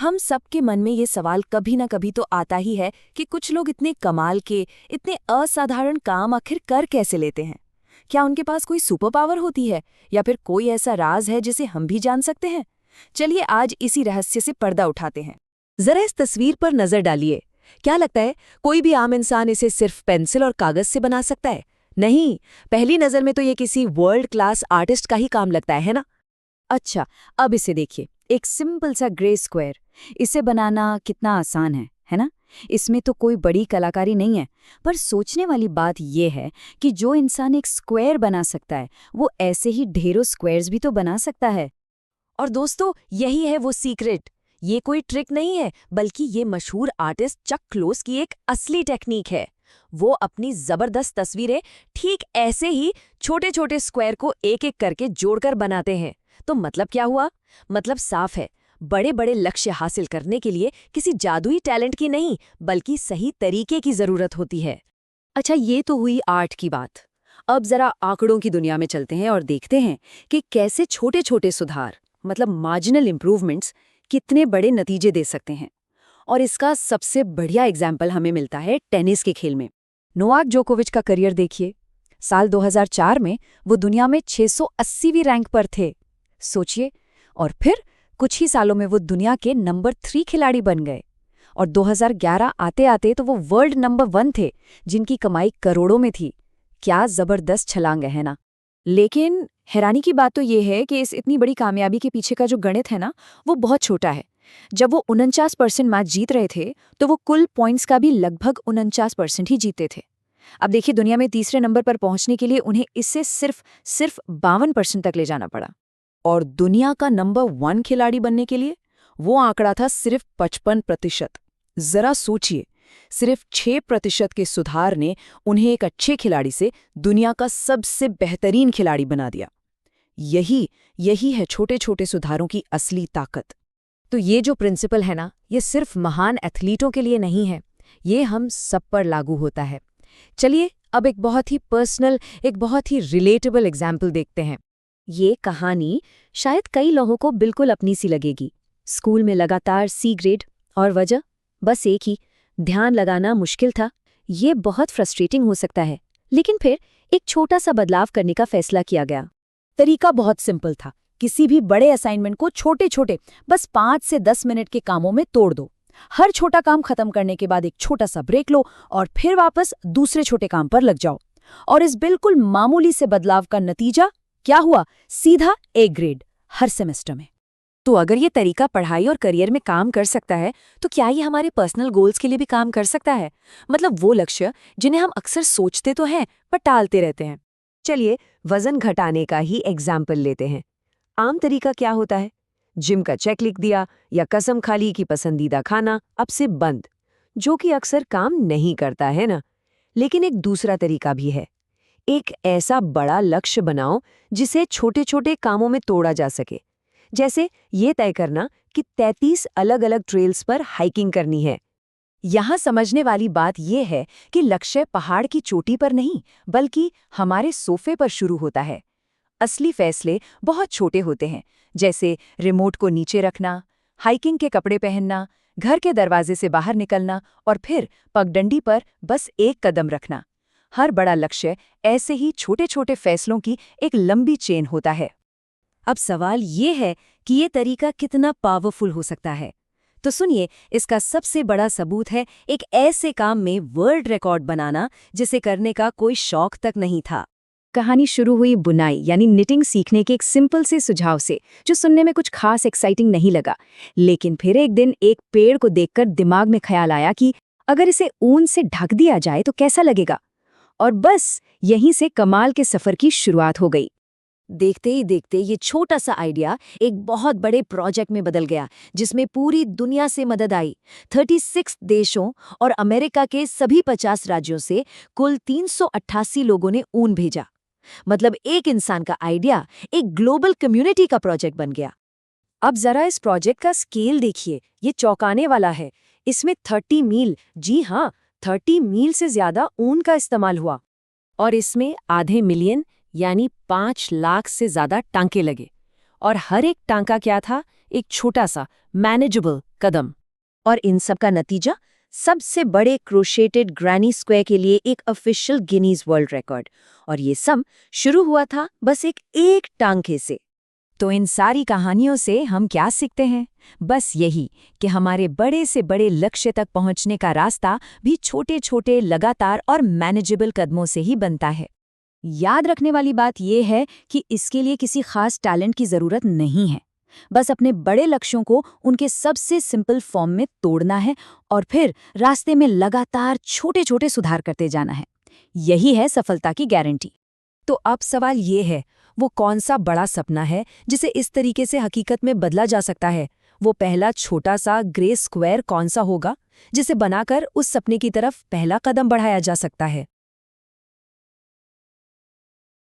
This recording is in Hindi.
हम सबके मन में ये सवाल कभी ना कभी तो आता ही है कि कुछ लोग इतने कमाल के, इतने असाधारण काम आखिर कर कैसे लेते हैं। क्या उनके पास कोई सुपर पावर होती है या फिर कोई ऐसा राज है जिसे हम भी जान सकते हैं? चलिए आज इसी रहस्य से पर्दा उठाते हैं। जरा इस तस्वीर पर नजर डालिए। क्या लगता है कोई भी आम इंसान इसे सिर्फ पेंसिल और कागज से बना सकता है? नहीं, पहली नजर में तो ये किसी वर्ल्ड क्लास आर्टिस्ट का ही काम लगता है ना? अच्छा, अब इसे देखिए, एक सिंपल सा ग्रे स्क्वायर। इसे बनाना कितना आसान है ना? इसमें तो कोई बड़ी कलाकारी नहीं है। पर सोचने वाली बात यह है कि जो इंसान एक स्क्वायर बना सकता है, वो ऐसे ही ढेरों स्क्वायर्स भी तो बना सकता है। और दोस्तों, यही है वो सीक्रेट। ये कोई ट्रिक नहीं है, बल्कि ये मशहूर आर्टिस्ट चक क्लोस की एक असली टेक्निक है। वो अपनी जबरदस्त तस्वीरें ठीक ऐसे ही छोटे छोटे स्क्वायर को एक एक करके जोड़कर बनाते हैं। तो मतलब क्या हुआ? मतलब साफ है, बड़े बड़े लक्ष्य हासिल करने के लिए किसी जादुई टैलेंट की नहीं, बल्कि सही तरीके की जरूरत होती है। अच्छा, ये तो हुई आर्ट की बात। अब जरा आंकड़ों की दुनिया में चलते हैं और देखते हैं कि कैसे छोटे छोटे सुधार, मतलब मार्जिनल इंप्रूवमेंट्स, कितने बड़े नतीजे दे सकते हैं। और इसका सबसे बढ़िया एग्जाम्पल हमें मिलता है टेनिस के खेल में। नोवाक जोकोविच का करियर देखिए। साल 2004 में वो दुनिया में 680वीं रैंक पर थे, सोचिए। और फिर कुछ ही सालों में वो दुनिया के नंबर 3 खिलाड़ी बन गए। और 2011 आते आते तो वो वर्ल्ड नंबर 1 थे, जिनकी कमाई करोड़ों में थी। क्या जबरदस्त छलांग है ना? लेकिन हैरानी की बात तो ये है कि इस इतनी बड़ी कामयाबी के पीछे का जो गणित है ना, वो बहुत छोटा है। जब वो 49% मैच जीत रहे थे, तो वो कुल पॉइंट्स का भी लगभग 49% ही जीते थे। अब देखिए, दुनिया में तीसरे नंबर पर पहुंचने के लिए उन्हें इससे सिर्फ 52% तक ले जाना पड़ा। और दुनिया का नंबर 1 खिलाड़ी बनने के लिए वो आंकड़ा था सिर्फ 55%। जरा सोचिए, सिर्फ 6% के सुधार ने उन्हें एक अच्छे खिलाड़ी से दुनिया का सबसे बेहतरीन खिलाड़ी बना दिया। यही है छोटे छोटे सुधारों की असली ताकत। तो ये जो प्रिंसिपल है ना, ये सिर्फ महान एथलीटों के लिए नहीं है, ये हम सब पर लागू होता है। चलिए अब एक बहुत ही पर्सनल, एक बहुत ही रिलेटेबल एग्जाम्पल देखते हैं। ये कहानी शायद कई लोगों को बिल्कुल अपनी सी लगेगी। स्कूल में लगातार C ग्रेड, और वजह बस एक ही, ध्यान लगाना मुश्किल था। ये बहुत फ्रस्ट्रेटिंग हो सकता है, लेकिन फिर एक छोटा सा बदलाव करने का फैसला किया गया। तरीका बहुत सिंपल था। किसी भी बड़े असाइनमेंट को छोटे छोटे, बस 5 से 10 मिनट के कामों में तोड़ दो। हर छोटा काम खत्म करने के बाद एक छोटा सा ब्रेक लो और फिर वापस दूसरे छोटे काम पर लग जाओ। और इस बिल्कुल मामूली से बदलाव का नतीजा क्या हुआ? सीधा A ग्रेड हर सेमेस्टर में। तो अगर ये तरीका पढ़ाई और करियर में काम कर सकता है, तो क्या ये हमारे पर्सनल गोल्स के लिए भी काम कर सकता है? मतलब वो लक्ष्य जिन्हें हम अक्सर सोचते तो हैं पर टालते रहते हैं। चलिए वजन घटाने का ही एग्जाम्पल लेते हैं। आम तरीका क्या होता है? जिम का चेक लिख दिया या कसम खा ली कि पसंदीदा खाना अब से बंद, जो कि अक्सर काम नहीं करता है ना। लेकिन एक दूसरा तरीका भी है। एक ऐसा बड़ा लक्ष्य बनाओ जिसे छोटे छोटे कामों में तोड़ा जा सके। जैसे ये तय करना कि 33 अलग अलग ट्रेल्स पर हाइकिंग करनी है। यहाँ समझने वाली बात यह है कि लक्ष्य पहाड़ की चोटी पर नहीं, बल्कि हमारे सोफे पर शुरू होता है। असली फैसले बहुत छोटे होते हैं, जैसे रिमोट को नीचे रखना, हाइकिंग के कपड़े पहनना, घर के दरवाजे से बाहर निकलना और फिर पगडंडी पर बस एक कदम रखना। हर बड़ा लक्ष्य ऐसे ही छोटे छोटे फैसलों की एक लंबी चेन होता है। अब सवाल ये है कि ये तरीका कितना पावरफुल हो सकता है। तो सुनिए, इसका सबसे बड़ा सबूत है एक ऐसे काम में वर्ल्ड रिकॉर्ड बनाना जिसे करने का कोई शौक तक नहीं था। कहानी शुरू हुई बुनाई यानी निटिंग सीखने के एक सिंपल से सुझाव से, जो सुनने में कुछ खास एक्साइटिंग नहीं लगा। लेकिन फिर एक दिन एक पेड़ को देखकर दिमाग में ख्याल आया कि अगर इसे ऊन से ढक दिया जाए तो कैसा लगेगा। और बस यहीं से कमाल के सफर की शुरुआत हो गई। देखते ही देखते ये छोटा सा आइडिया एक बहुत बड़े प्रोजेक्ट में बदल गया, जिसमें पूरी दुनिया से मदद आई। 36 देशों और अमेरिका के सभी 50 राज्यों से कुल 388 लोगों ने ऊन भेजा। मतलब एक इंसान का आइडिया एक ग्लोबल कम्युनिटी का प्रोजेक्ट बन गया। अब जरा इस प्रोजेक्ट का स्केल देखिए, ये चौंकाने वाला है। इसमें 30 मील, जी हाँ, 30 मील से ज्यादा ऊन का इस्तेमाल हुआ। और इसमें आधे मिलियन यानी 5 लाख से ज्यादा टांके लगे। और हर एक टांका क्या था? एक छोटा सा मैनेजेबल कदम। और इन सब का नतीजा सबसे बड़े क्रोशेटेड ग्रैनी स्क्वायर के लिए एक ऑफिशियल गिनीज वर्ल्ड रिकॉर्ड। और ये सब शुरू हुआ था बस एक टांके से। तो इन सारी कहानियों से हम क्या सीखते हैं? बस यही कि हमारे बड़े से बड़े लक्ष्य तक पहुंचने का रास्ता भी छोटे छोटे लगातार और मैनेजेबल कदमों से ही बनता है। याद रखने वाली बात यह है कि इसके लिए किसी खास टैलेंट की जरूरत नहीं है। बस अपने बड़े लक्ष्यों को उनके सबसे सिंपल फॉर्म में तोड़ना है और फिर रास्ते में लगातार छोटे छोटे सुधार करते जाना है। यही है सफलता की गारंटी। तो अब सवाल ये है, वो कौन सा बड़ा सपना है जिसे इस तरीके से हकीकत में बदला जा सकता है? वो पहला छोटा सा ग्रे स्क्वायर कौन सा होगा जिसे बनाकर उस सपने की तरफ पहला कदम बढ़ाया जा सकता है?